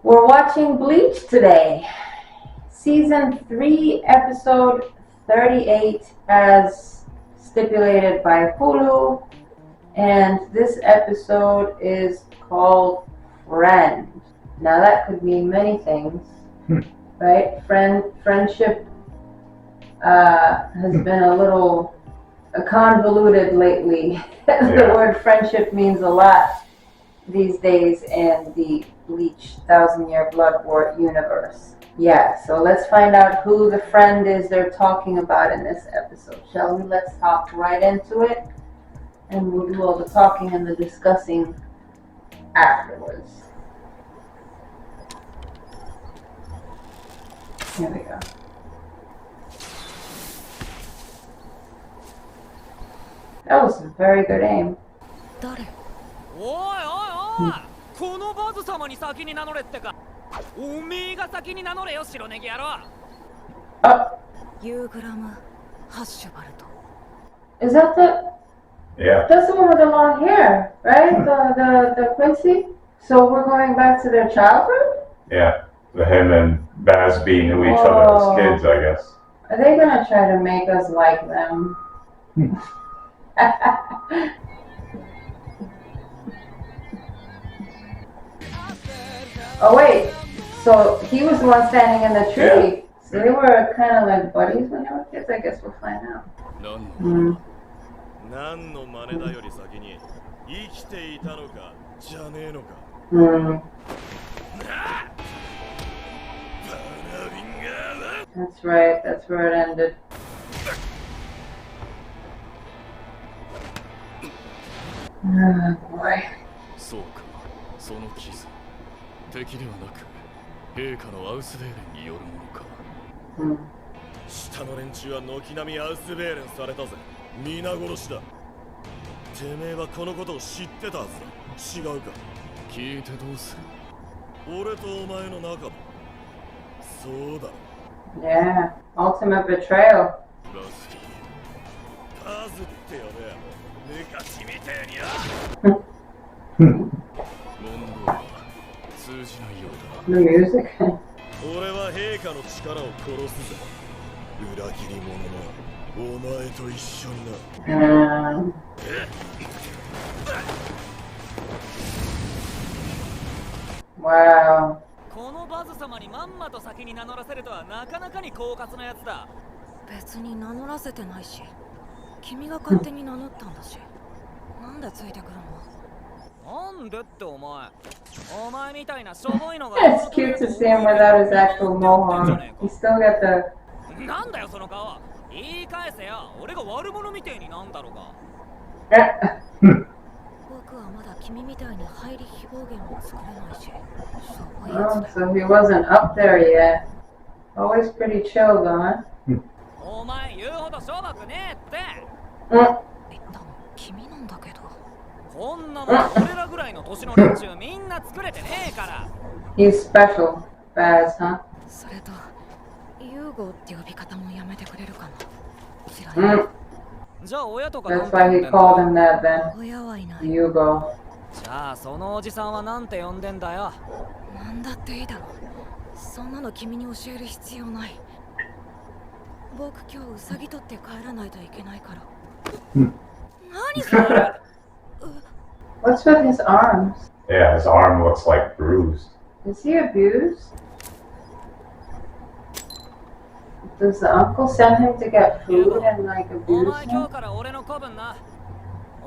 We're watching Bleach today. Season 3, episode 38, as stipulated by Hulu. And this episode is called Friend. Now that could mean many things, right? Friendship has been a little convoluted lately. The word friendship means a lot these days in the Bleach 1,000-Year Blood War universe. Yeah, so let's find out who the friend is they're talking about in this episode, shall we? Let's hop right into it, and we'll do all the talking and the discussing afterwards. Here we go. That was a very good aim. おいおいおい、このバズ様に先に名乗れってか。おめえが先に名乗れよ、白ネギ野郎。ユーグラム、ハッシュバルト。 Is that Yeah. that's the one with the long hair, right? The Quincy? So we're going back to their childhood? Yeah. Him and Bazz-B knew each other as kids, I guess. Are they gonna try to make us like them? Oh wait, so he was the one standing in the tree. Yeah. So they were kind of like buddies when they were kids. I guess we'll find out. 何の真似だより先に生きていたのかじゃねえのか。That's right. That's where it ended. Oh boy. そうか、その傷。敵ではなく、陛下のアウスベーレンによるものか。下の連中は軒並みアウスベーレンされたぜ。皆殺しだ。てめえはこのことを知ってたはずだ。違うか。聞いてどうする？俺とお前の仲だ。そうだろ。Yeah. Ultimate betrayal. バズってやべえ。昔みてえにな。問答は通じないようだ。 The music. 俺は陛下の力を殺すぜ。裏切り者のお前と一緒にな。Wow. このバズ様にまんまと先に名乗らせるとはなかなかに狡猾なやつだ。別に名乗らせてないし、君が勝手に名乗ったんだし、なんでついてくるの？なんでってお前みたいなしょぼいのが。 It's cute to see him without his actual mohawk. He's still got the. なんだよその顔。言い返せよ。俺が悪者みてえになんだろうが。僕はまだ君みたいに入り非暴言を作れないし、しょぼいや Oh, つだ。 so he wasn't up there yet. Always pretty chill, though, huh? お前言うほどしょぼくねえって。言ったの君なんだけど。こんなもん俺らぐらいの年の連中みんな作れてねえから。 He's special. Bazz, huh? それと、ユーゴって呼び方もやめてくれるかな。知らない。じゃあ親とか That's why he called him that then. 親はいない。 Hugo. じゃあそのおじさんはなんて呼んでんだよ。なんだっていいだろ。そんなの君に教える必要ない。僕今日ウサギ取って帰らないといけないから。何それ？ What's with his arms? Yeah, his arm looks like bruised. Is he abused? Does the uncle send him to get food and like お abuse 前今 him? 日から俺の子分な。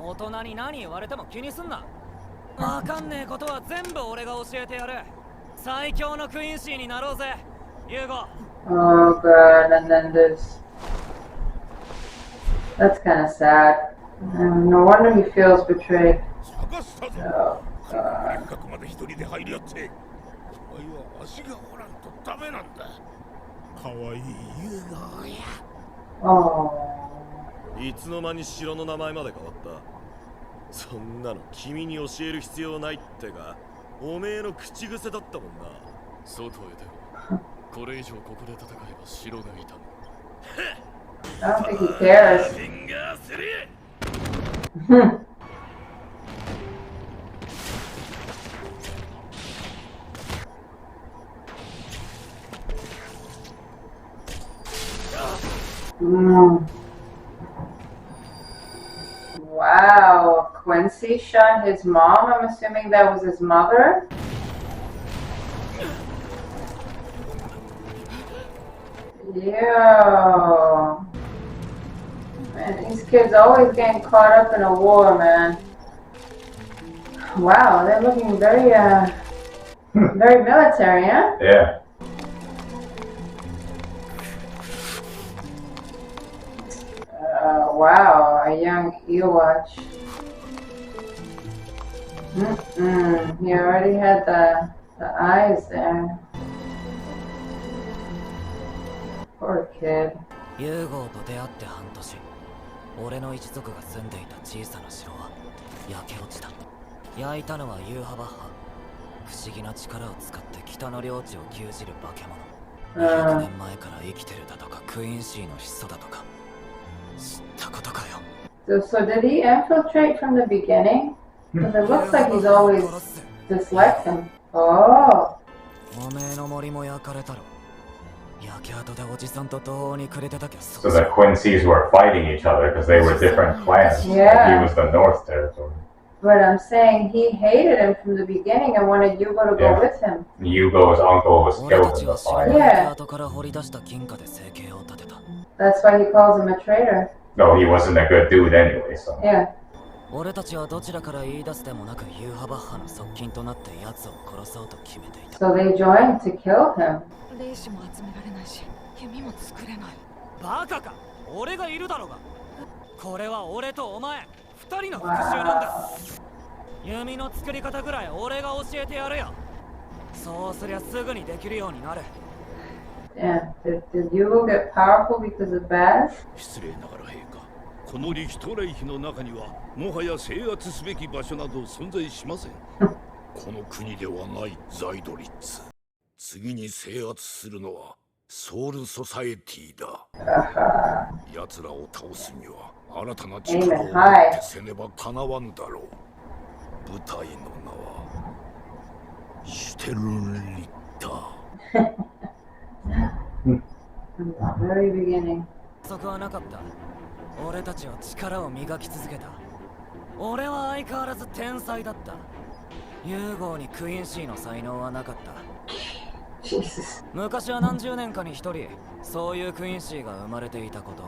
大人に何言われても気にすんな。わかんねえことは全部俺が教えてやる。最強のクイーンシーになろうぜ、ユーゴ。 Oh god, and then this. That's kind of sad. No wonder he feels betrayed. Oh god. ここまで一人で入りよって。お前は足がおらんとダメなんだ。可愛いユーゴや。 Oh. いつの間に城の名前まで変わった。そんなの君に教える必要ないってか。おめえの口癖だったもんな。外へ出ろ。これ以上ここで戦えば城が痛む。 I don't think he cares. フィンガースリー。Mm. Wow, Quincy shot his mom. I'm assuming that was his mother. Yo. Man, these kids always getting caught up in a war, man. Wow, they're looking very, very military, huh? Yeah. Wow, a young Ewatch. He already had the eyes there. Poor kid. ユーゴーと出会って半年、俺の一族が住んでいた小さな城は焼け落ちた。焼いたのはユーハバッハ。不思議な力を使って北の領地を牛耳る化け物。200年前から生きてるだとかクイーンシーの始祖だとか知ったことかよ。So did he infiltrate from the beginning? Because it looks like he's always disliked him. Oh. おめえの森も焼かれたろ。焼け跡でおじさんと同様にくれてたけど。 So the Quincy's were fighting each other because they were different clans. Yeah. He was the North Territory. But I'm saying he hated him from the beginning and wanted Yugo to go Yeah. with him. Yugo's uncle was 俺 killed たち in は the 城の fire. 焼け跡から掘り出した金貨で生計を立てた。 That's why he calls him a traitor. No, he wasn't a good dude anyway, so. Yeah. 俺たちはどちらから言い出すでもなくユーハバッハの側近となって奴を殺そうと決めていた。 So they joined to kill him. 霊視も集められないし弓も作れない。バカか、俺がいるだろうが。これは俺とお前二人の復讐なんだ。弓の作り方ぐらい俺が教えてやるよ。そうすりゃすぐにできるようになる。 Yeah. Did Yugo get powerful because of Bazz? 失礼ながら陛下、このリヒトレイヒの中にはもはや制圧すべき場所など存在しません。この国ではないザイドリッツ。次に制圧するのはソウルソサエティだ。奴らを倒すには新たな力を持ってせねばかなわぬだろう。部隊の名はシュテルリッター。 From the very beginning. そこはなかった。俺たちは力を磨き続けた。俺は相変わらず天才だった。ユーゴーにクイーンシーの才能はなかった。 Jesus. 昔は何十年かに一人、そういうクイーンシーが生まれていたこと。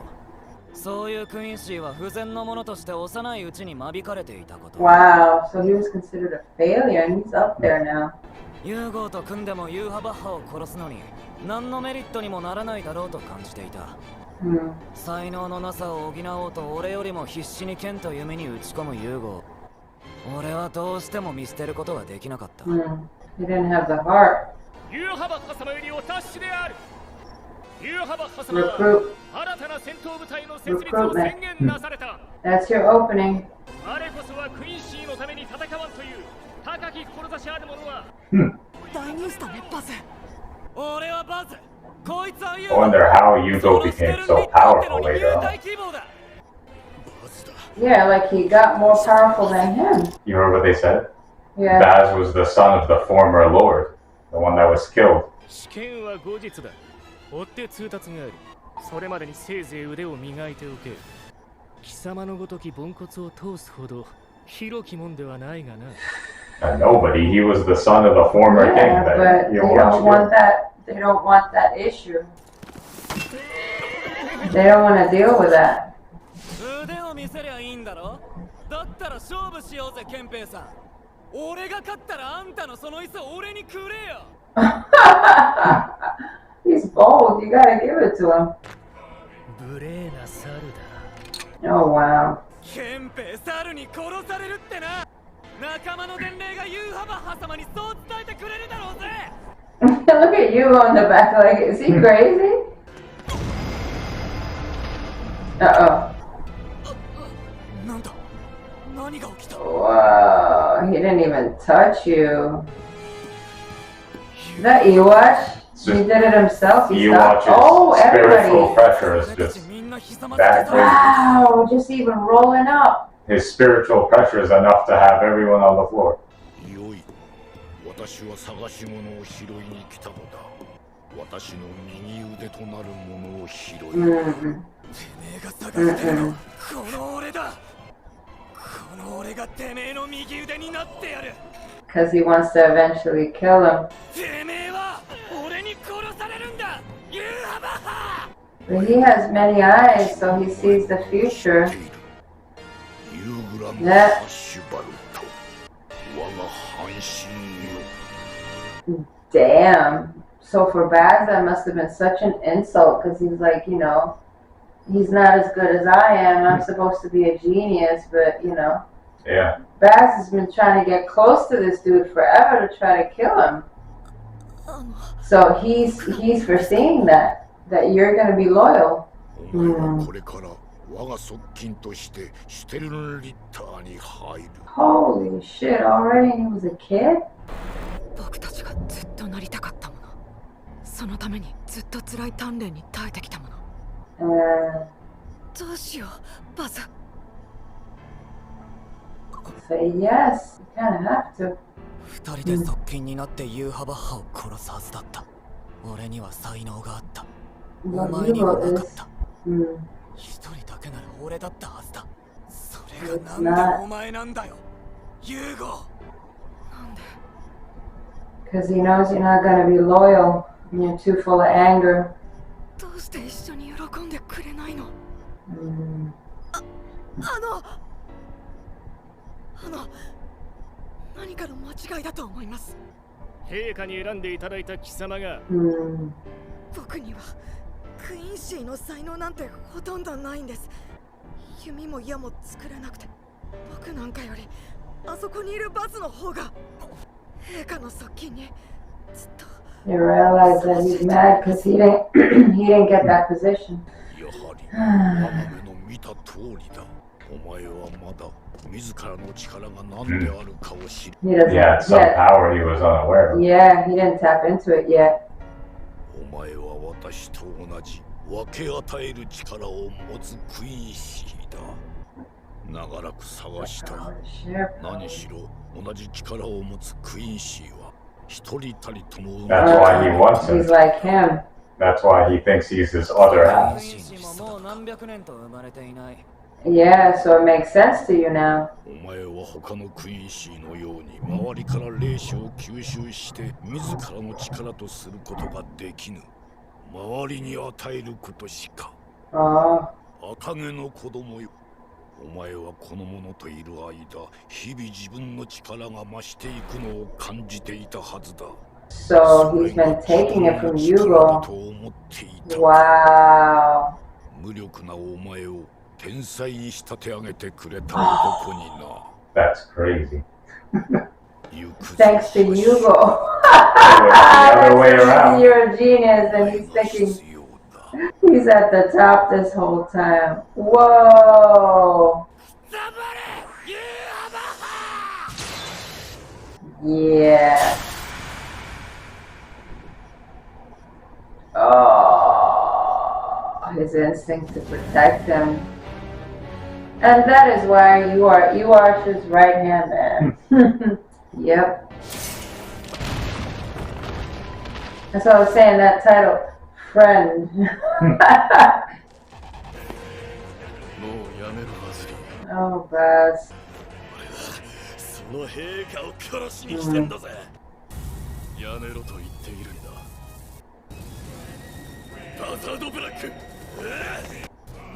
そういうクイーンシーは不全のものとして幼いうちに間引かれていたこと。 Wow. So he was considered a failure and he's up there now. ユーゴーと組んでもユーハバッハを殺すのに何のメリットにもならないだろうと感じていた。 才能のなさを補おうと俺よりも必死に剣と弓に打ち込むユーゴー。俺はどうしても見捨てることができなかった。 He didn't have the heart. ユーハバッハ様よりお達しである。ユーハバッハ様は Recruit. 新たな戦闘部隊の設立を宣言なされた。 That's your opening. 我こそはクイーンシーのために戦わんという高き志ある者は。大ニュースだね、バズ。俺はバズ。こいつはユー I ゴー。 wonder how Yugo became so powerful later on. 大希望だ。 Yeah, like he got more powerful than him. You remember what they said? Yeah. Bazz was the son of the former lord, the one that was killed. 試験は後日だ。追って通達がある。それまでにせいぜい腕を磨いておけ。貴様のごときポンコツを通すほど広きもんではないがな。Nobody. He was the son of the former Yeah, king. That but you they know, don't want that. They don't want that issue. They don't want to deal with that. 腕を見せりゃいいんだろ。だったら勝負しようぜ、ケンペイさん。俺が勝ったらあんたのその椅子俺にくれよ。He's bold. You gotta give it to him. 無礼な猿だ。 Oh wow. ケンペイ猿に殺されるってな。仲間の伝令がユーハバッハ様にそう伝えてくれるだろうぜ。Look at you on the back. Like, is he crazy? Uh なんだ。何が起きた。 oh. Whoa. He didn't even touch you. Is that Ewatch? He did it himself. He stopped. Ewatch's Oh, spiritual everybody. pressure is 俺たち just みんなひざまず that け big. た。 Wow. Just even rolling up. His spiritual pressure is enough to have everyone on the floor. よい、私は探し物を拾いに来たのだ。私の右腕となるものを拾い。が捨てるのはこの俺だ。この俺がてめえの右腕になってやる。 Because he wants to eventually kill him. てめえは俺に殺されるんだ。ユーハバハ。 But he has many eyes, so he sees the future. ユーグラム ね。ハッシュバルト。我が半身よ。 Damn. So for Bazz, that must have been such an insult because he's like, you know, he's not as good as I am. I'm supposed to be a genius, but you know. Yeah. Bazz has been trying to get close to this dude forever to try to kill him. So he's foreseeing that you're gonna be loyal. お前はこれから我が側近としてシュテルンリッターに入る。 Holy shit! Already he was a kid. 僕たちがずっとなりたかったもの、そのためにずっと辛い鍛錬に耐えてきたもの。どうしよう、バズ。Say yes. You kind of have to. 二人で側近になってユーハバッハを殺すはずだった。俺には才能があった。お What 前には you なかっ is. た。 Mm. 一人だけなら俺だったはずだ。それ It's がなんで not お前なんだよ、ユーゴ。なんで Because he knows you're not gonna be loyal and you're too full of anger. どうして一緒に喜んでくれないの？ Mm. 何かの間違いだと思います。陛下に選んでいただいた貴様が Mm. 僕にはクイーンシーの才能なんてほとんどないんです。弓も矢も作れなくて、僕なんかよりあそこにいるバズの方が陛下の側近にずっと。 You realize that he's mad because he didn't get that position. やはり我が目の見た通りだ。お前はまだ自らの力が何であるかを知る。 He doesn't Yeah, it's some yet. power he was unaware of. Yeah, he didn't tap into it yet. お前は私と同じ分け与える力を持つクイーンシーだ。長らく探した。 Share 何しろ同じ力を持つクイーンシーは一人たりとも That's why he wants He's him. like him. That's why he thinks he's this other half. もう何百年と生まれていない。 Yeah, so it makes sense to you now. お前は他のクイーンシーのように周りから霊視を吸収して自らの力とすることができぬ。周りに与えることしか。 Oh, 赤毛の子供よ。お前はこの者といる間、日々自分の力が増していくのを感じていたはずだ。 so he's been taking it from 力だ Yugo. と思っていた。 Wow. 無力なお前を天才に仕立て上げてくれた男にな。 That's crazy. 行くぞ Thanks to Yugo. It was the other way around. You're a genius, and he's thinking 必要だ。 he's at the top this whole time. Whoa. 頑張れ、ユーハバハ。 Yeah. Oh, his instinct to protect him. And that is why you are his right hand man. Yep. That's what I was saying, that title, friend. もうやめろ、バズリー。 Oh, Buzz. その陛下を殺しに来てんだぜ。やめろと言っているんだ。バザードブラック。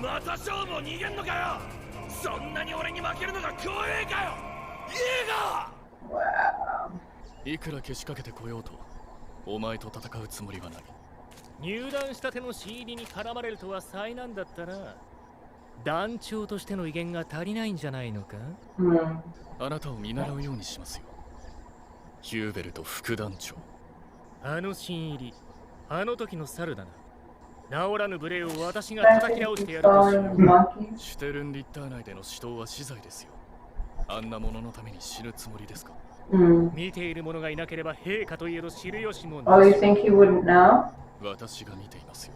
また勝負を逃げんのかよ。そんなに俺に負けるのが光栄かよ。ユーゴ。 Wow. いくらけしかけてこようと、お前と戦うつもりはない。入団したての新入りに絡まれるとは災難だったな。団長としての威厳が足りないんじゃないのか？ Hmm. あなたを見習うようにしますよ。ヒューベルト副団長。あの新入り、あの時の猿だな。治らぬ無礼を私が I 叩き think 直して he's やるとし following よ the う。 monkeys. シュテルンリッター内での死闘は死罪ですよ。あんなもののために死ぬつもりですか？ Hmm. 見ている者がいなければ陛下といえど知る由も Oh, な you し。 think he wouldn't know? 私が見ていますよ。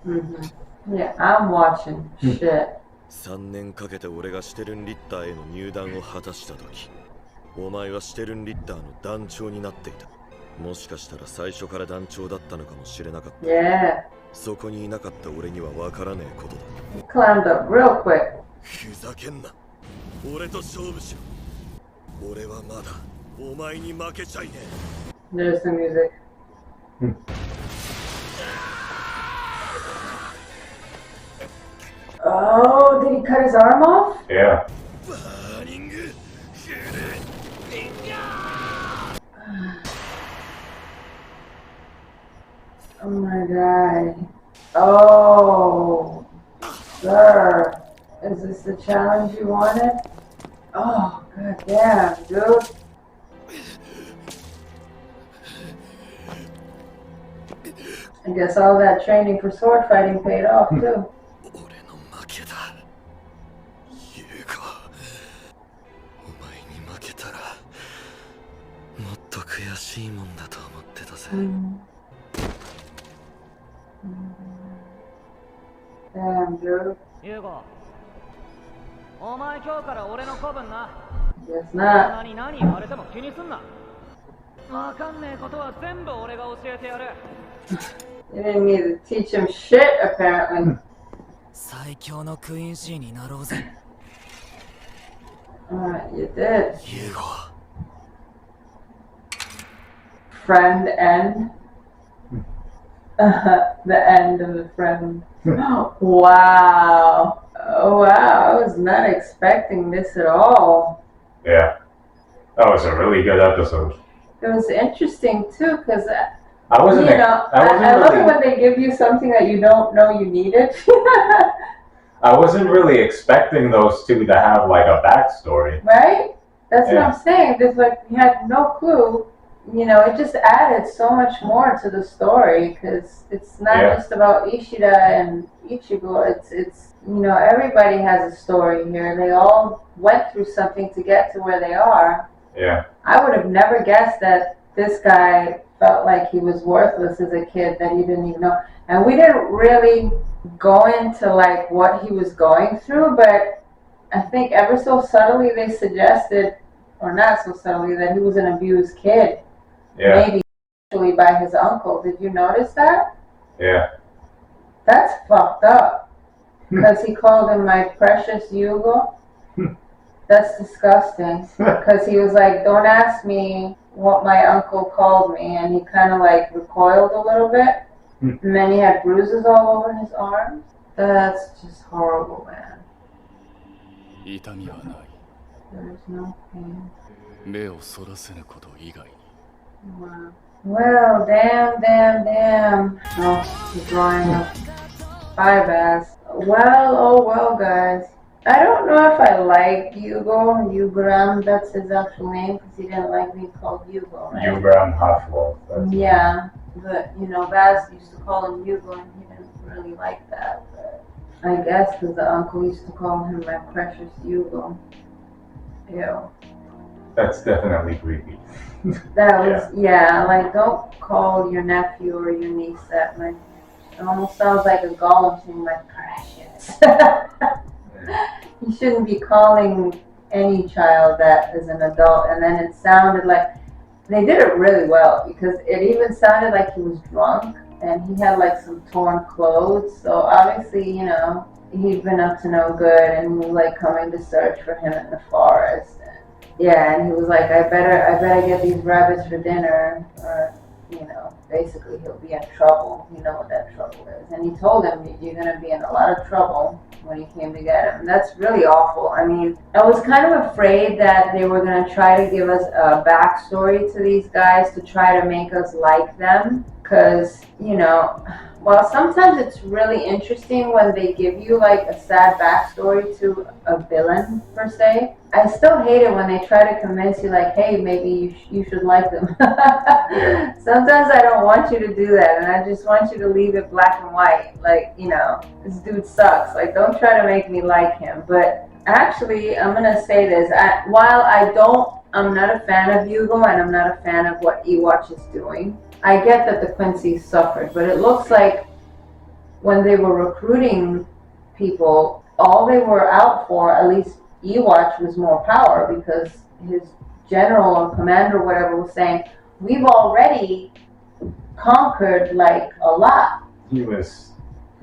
Mm-hmm. Yeah, I'm watching. Shit. 3年かけて俺がシュテルンリッターへの入団を果たした時、お前はシュテルンリッターの団長になっていた。もしかしたら最初から団長だったのかもしれなかった。 Yeah. そこにいなかった俺には分からねえことだ。He climbed up real quick. ふざけんな。俺と勝負しろ。俺はまだお前に負けちゃいねえ。 There's the music. Oh, did he cut his arm off? Yeah. バーニングシュルリンガー。 Oh my god. Oh, sir. Is this the challenge you wanted? Oh, god damn, dude. I guess all that training for sword fighting paid off, too. 俺の負けだ。ユーゴ、お前に負けたらもっと悔しいもんだと思ってたぜ。Damn, dude. ユーゴ、お前今日から俺の子分な。 Guess そん not. なに何言われても気にすんな。わかんねえことは全部俺が教えてやる。 You didn't need to teach him shit, apparently. 最強のクイーンシーになろうぜ。 Alright, you did. ユーゴ。 Friend end. The end of the friend. Wow. Oh, wow. I was not expecting this at all. Yeah. That was a really good episode. It was interesting too, because I wasn't. you know, I wasn't I love really. it when they give you something that you don't know you needed. I wasn't really expecting those two to have like a backstory. Right? That's what Yeah. I'm saying. There's like we had no clue. You know, it just added so much more to the story because it's not Yeah. just about Ishida and Ichigo. It's you know, everybody has a story here. They all went through something to get to where they are. Yeah. I would have never guessed that this guy felt like he was worthless as a kid, that he didn't even know. And we didn't really go into like what he was going through, but I think ever so subtly they suggested, or not so subtly, that he was an abused kid. Yeah. Maybe actually by his uncle. Did you notice that? Yeah. That's fucked up. Because he called him my precious Yugo. That's disgusting. Because he was like, don't ask me what my uncle called me. And he kind of like recoiled a little bit. And then he had bruises all over his arms. That's just horrible, man. 痛みはない。 There's no pain. 目をそらせぬこと以外に。 Wow. Well, damn. Oh, he's drawing up. Bye, Bazz. Well, oh well, guys. I don't know if I like Jugram, that's his actual name, because he didn't like being called Yugo, right? Jugram Haschwalth. That's Yeah, but, you know, Bazz used to call him Yugo, and he didn't really like that, but I guess because the uncle used to call him my precious Yugo. Ew. That's definitely creepy. That was, yeah, like, don't call your nephew or your niece that. Like, it almost sounds like a golem saying, my precious. You shouldn't be calling any child that as an adult. And then it sounded like, they did it really well, because it even sounded like he was drunk, and he had, like, some torn clothes. So, obviously, you know, he'd been up to no good, and he was, like, coming to search for him in the forest. Yeah, and he was like, I better get these rabbits for dinner, or, you know, basically he'll be in trouble. You know what that trouble is. And he told him, you're going to be in a lot of trouble when he came to get him. And that's really awful. I mean, I was kind of afraid that they were going to try to give us a backstory to these guys to try to make us like them. Because, you know, while sometimes it's really interesting when they give you like a sad backstory to a villain per se, I still hate it when they try to convince you like, hey, maybe you should like them. Sometimes I don't want you to do that, and I just want you to leave it black and white. Like, you know, this dude sucks. Like, don't try to make me like him. But actually, I'm gonna say this. While I'm not a fan of Yugo, and I'm not a fan of what Ewatch is doing. I get that the Quincy's suffered, but it looks like when they were recruiting people, all they were out for, at least Ewatch, was more power, because his general or commander or whatever was saying, we've already conquered like a lot. He was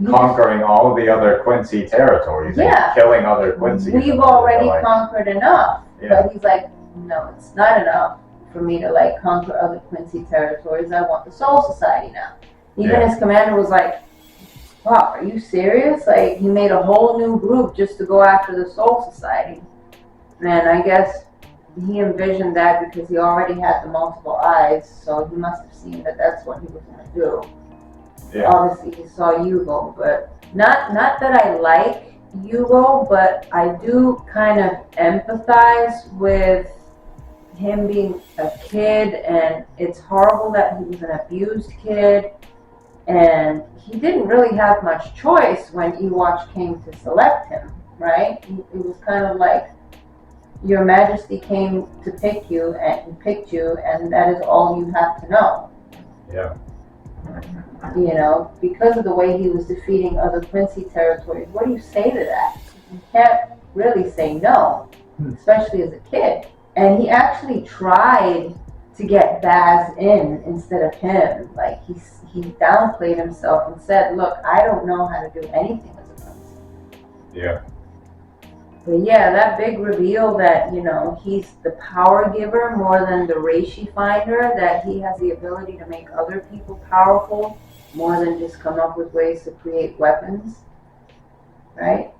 conquering all of the other Quincy territories and killing other Quincy's. We've already conquered enough. But he's like, no, it's not enough for me to like conquer other Quincy territories. I want the Soul Society now. Even his commander was like, wow, are you serious? Like, he made a whole new group just to go after the Soul Society. And I guess he envisioned that because he already had the multiple eyes, so he must have seen that that's what he was going to do. Yeah. Obviously, he saw Yugo, but not that I like Yugo, but I do kind of empathize with him being a kid, and it's horrible that he was an abused kid, and he didn't really have much choice when Ewatch came to select him, right? It was kind of like, Your Majesty came to pick you, and he picked you, and that is all you have to know. Yeah. You know, because of the way he was defeating other Quincy territories, what do you say to that? You can't really say no, especially as a kid. And he actually tried to get Bazz in instead of him. Like, he downplayed himself and said, look, I don't know how to do anything as a Quincy. Yeah. But yeah, that big reveal that, you know, he's the power giver more than the Reishi finder, that he has the ability to make other people powerful more than just come up with ways to create weapons, right?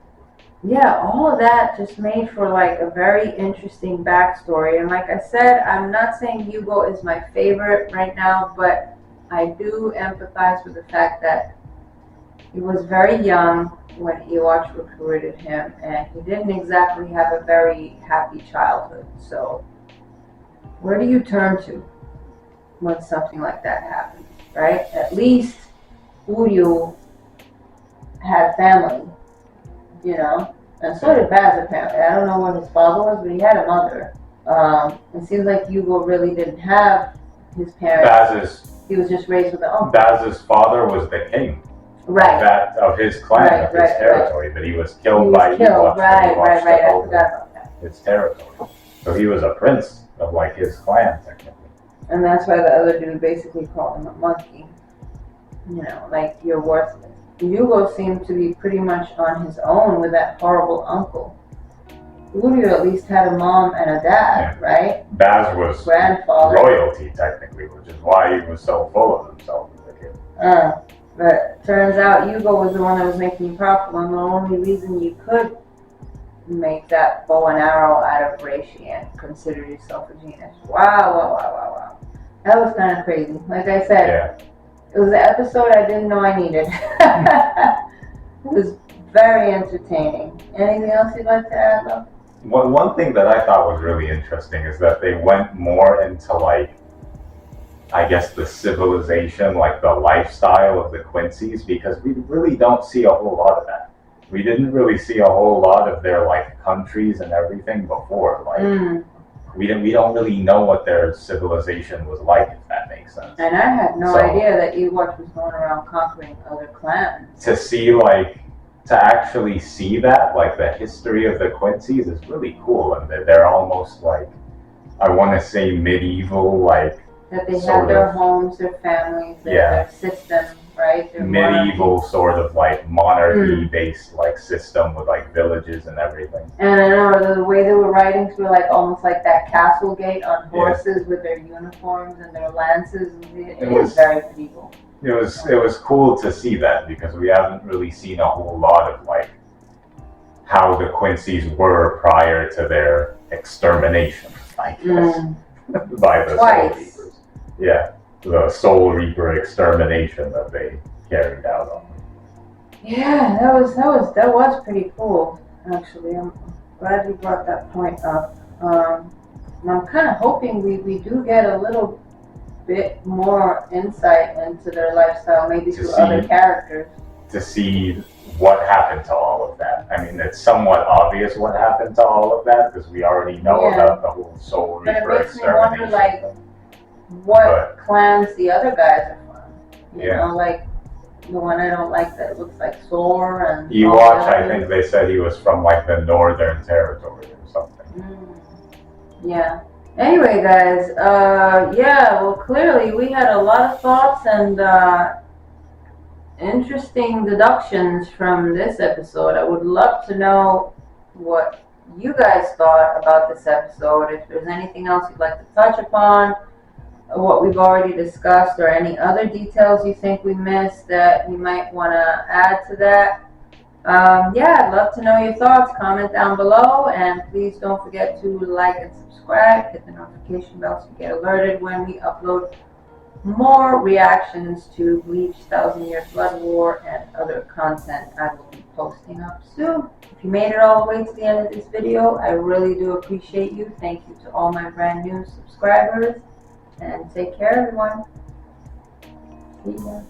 Yeah, all of that just made for like a very interesting backstory. And like I said, I'm not saying Yugo is my favorite right now, but I do empathize with the fact that he was very young when Ewatch recruited him, and he didn't exactly have a very happy childhood. So where do you turn to when something like that happens, right? At least Uryu had family, you know, and so did Bazz apparently. I don't know what his father was, but he had a mother. It seems like Yugo really didn't have his parents. He was just raised with an uncle. Bazz's father was the king. Right. Of his clan, of his territory, but he was killed by Ewatch. Right. I forgot about that. His territory. So he was a prince of like his clan, technically. And that's why the other dude basically called him a monkey. You know, like, you're worthless. Yugo seemed to be pretty much on his own with that horrible uncle. Uryu at least had a mom and a dad, right? Bazz was grandfather. Royalty, technically, which is why he was so full of himself as a kid. But turns out Yugo was the one that was making you powerful, and the only reason you could make that bow and arrow out of Reishi and consider yourself a genius. Wow. That was kind of crazy. Like I said, it was an episode I didn't know I needed. It was very entertaining. Anything else you'd like to add, though? One thing that I thought was really interesting is that they went more into, like, I guess the civilization, like the lifestyle of the Quincy's, because we really don't see a whole lot of that. We didn't really see a whole lot of their like countries and everything before. Like we don't really know what their civilization was like, if that makes sense. And I had no idea that Ewatch was going around conquering other clans. To actually see that, like the history of the Quincy's, is really cool, and they're almost like, I want to say medieval, like. That they have their homes, their families, their system, right? Their medieval sort of like monarchy-based like system with like villages and everything. And I know the way they were writing were like almost like that castle gate on horses with their uniforms and their lances. It was very medieval. It was cool to see that, because we haven't really seen a whole lot of like how the Quincy's were prior to their extermination, I guess, by the Soul Reapers. Yeah, the Soul Reaper extermination that they carried out on them. Yeah, that was pretty cool. Actually, I'm glad you brought that point up. I'm kind of hoping we do get a little bit more insight into their lifestyle, maybe through other characters. To see what happened to all of that. I mean, it's somewhat obvious what happened to all of that, because we already know about the whole Soul Reaper extermination. But it makes me wonder, like, what clans the other guys are from. You know, like the one I don't like that looks like Sor and Ewatch, I think they said he was from like the Northern Territory or something. Yeah. Anyway, guys, well, clearly we had a lot of thoughts, and interesting deductions from this episode. I would love to know what you guys thought about this episode. If there's anything else you'd like to touch upon, what we've already discussed, or any other details you think we missed that you might want to add to that. Yeah, I'd love to know your thoughts. Comment down below, and please don't forget to like and subscribe. Hit the notification bell so you get alerted when we upload more reactions to Bleach, 1,000 Year Blood War, and other content I will be posting up soon. If you made it all the way to the end of this video, I really do appreciate you. Thank you to all my brand new subscribers, and take care, everyone. See ya.